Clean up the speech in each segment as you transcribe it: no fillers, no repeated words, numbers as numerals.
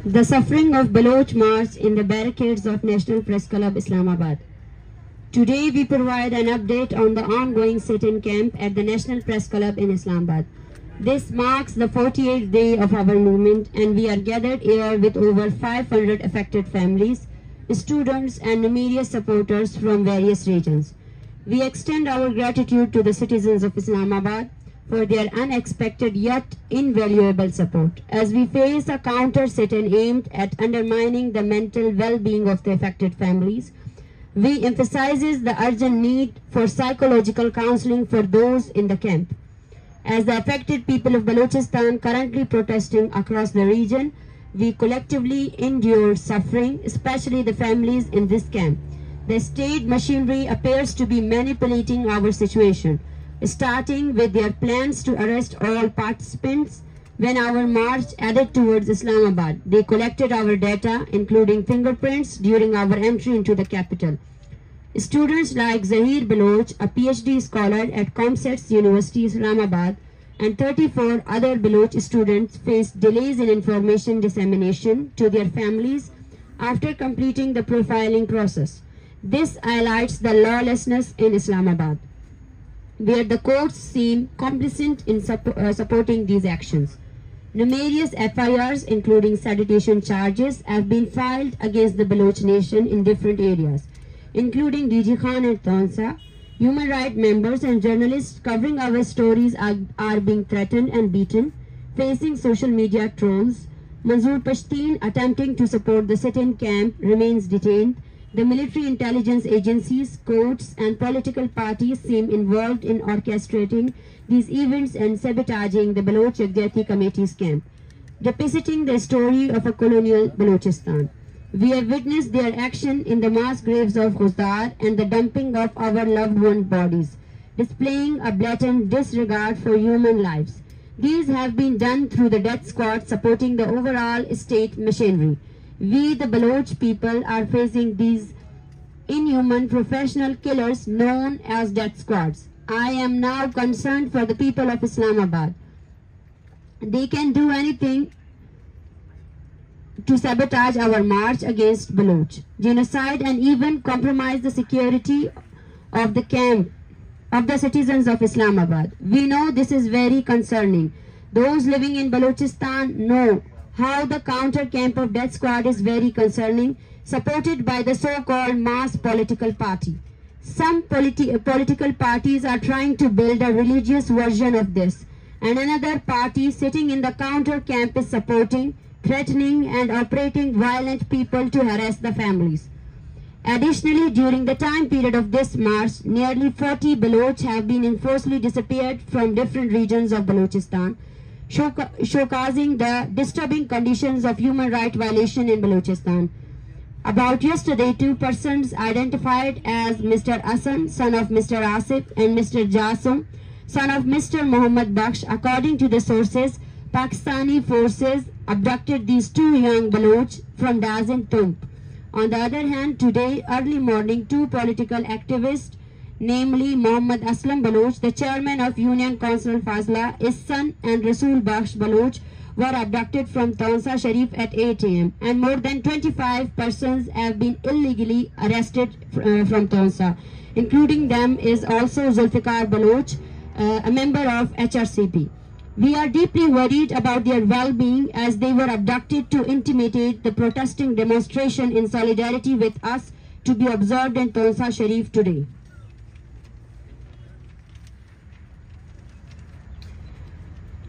The suffering of Baloch march in the barricades of National Press Club, Islamabad. Today we provide an update on the ongoing sit-in camp at the National Press Club in Islamabad. This marks the 48th day of our movement, and we are gathered here with over 500 affected families, students and numerous supporters from various regions. We extend our gratitude to the citizens of Islamabad for their unexpected yet invaluable support as we face a counter sit-in aimed at undermining the mental well-being of the affected families. We emphasizes the urgent need for psychological counseling for those in the camp. As the affected people of Balochistan currently protesting across the region, we collectively endure suffering, especially the families in this camp. The state machinery appears to be manipulating our situation, starting with their plans to arrest all participants. When our march headed towards Islamabad, they collected our data, including fingerprints, during our entry into the capital. Students like Zahir Baloch, a PhD scholar at Comsets University, Islamabad, and 34 other Baloch students faced delays in information dissemination to their families after completing the profiling process. This highlights the lawlessness in Islamabad, where the courts seem complicit in supporting these actions. Numerous FIRs, including sedition charges, have been filed against the Baloch nation in different areas, including DG Khan and Tonsa. Human rights members and journalists covering our stories are being threatened and beaten, facing social media trolls. Manzoor Pashtun, attempting to support the sit-in camp, remains detained. The military intelligence agencies, courts, and political parties seem involved in orchestrating these events and sabotaging the Baloch Yekjahati Committee's camp, depicting the story of a colonial Balochistan. We have witnessed their action in the mass graves of Ghuzdar and the dumping of our loved ones' bodies, displaying a blatant disregard for human lives. These have been done through the death squad supporting the overall state machinery. We, the Baloch people, are facing these inhuman professional killers known as death squads. I am now concerned for the people of Islamabad. They can do anything to sabotage our march against Baloch, genocide, and even compromise the security of the camp of the citizens of Islamabad. We know this is very concerning. Those living in Balochistan know how the counter camp of death squad is very concerning, supported by the so-called mass political party. Some political parties are trying to build a religious version of this, and another party sitting in the counter camp is supporting, threatening, and operating violent people to harass the families. Additionally, during the time period of this march, nearly 40 Baloch have been enforcedly disappeared from different regions of Balochistan, showcasing the disturbing conditions of human rights violation in Balochistan. About yesterday, 2 persons identified as Mr. Asan, son of Mr. Asif, and Mr. Jasum, son of Mr. Muhammad Baksh, according to the sources, Pakistani forces abducted these 2 young Baloch from Dazin Tump. On the other hand, today, early morning, 2 political activists, namely Muhammad Aslam Baloch, the chairman of Union Council Fazla, his son, and Rasul Bakhsh Baloch, were abducted from Tonsa Sharif at 8 a.m. and more than 25 persons have been illegally arrested from Tonsa. Including them is also Zulfikar Baloch, a member of HRCP. We are deeply worried about their well-being as they were abducted to intimidate the protesting demonstration in solidarity with us to be observed in Tonsa Sharif today.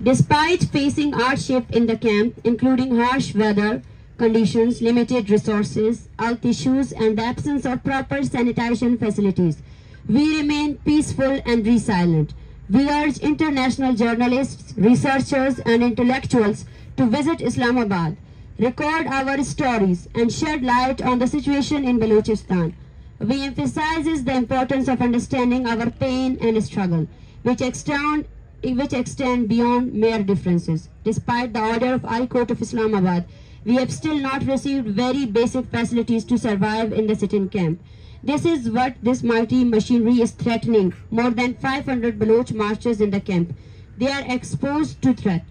Despite facing hardship in the camp, including harsh weather conditions, limited resources, health issues, and the absence of proper sanitation facilities, we remain peaceful and resilient. We urge international journalists, researchers, and intellectuals to visit Islamabad, record our stories, and shed light on the situation in Balochistan. We emphasize the importance of understanding our pain and struggle, which extend beyond mere differences. Despite the order of High Court of Islamabad, we have still not received very basic facilities to survive in the sit-in camp. This is what this mighty machinery is threatening. More than 500 Baloch marchers in the camp. They are exposed to threat.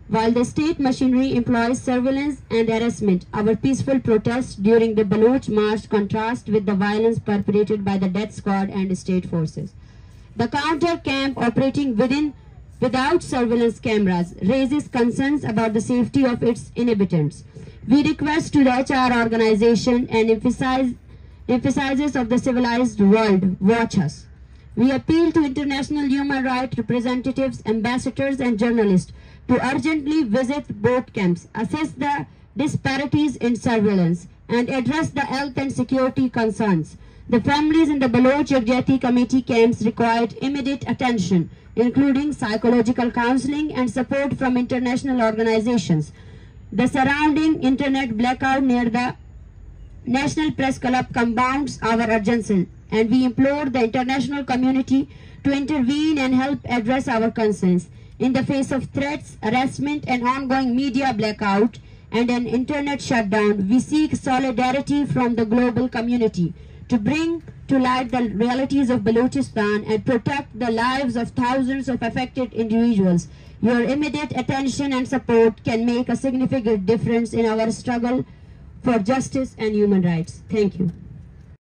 While the state machinery employs surveillance and harassment, our peaceful protests during the Baloch march contrast with the violence perpetrated by the death squad and state forces. The counter camp operating without surveillance cameras raises concerns about the safety of its inhabitants. We request to the HR organization and emphasizes of the civilized world, watch us. We appeal to international human rights representatives, ambassadors and journalists to urgently visit both camps, assess the disparities in surveillance and address the health and security concerns. The families in the Baloch Yekjahati Committee camps required immediate attention, including psychological counseling and support from international organizations. The surrounding internet blackout near the National Press Club compounds our urgency, and we implore the international community to intervene and help address our concerns. In the face of threats, harassment and ongoing media blackout and an internet shutdown, we seek solidarity from the global community to bring to light the realities of Balochistan and protect the lives of thousands of affected individuals. Your immediate attention and support can make a significant difference in our struggle for justice and human rights. Thank you.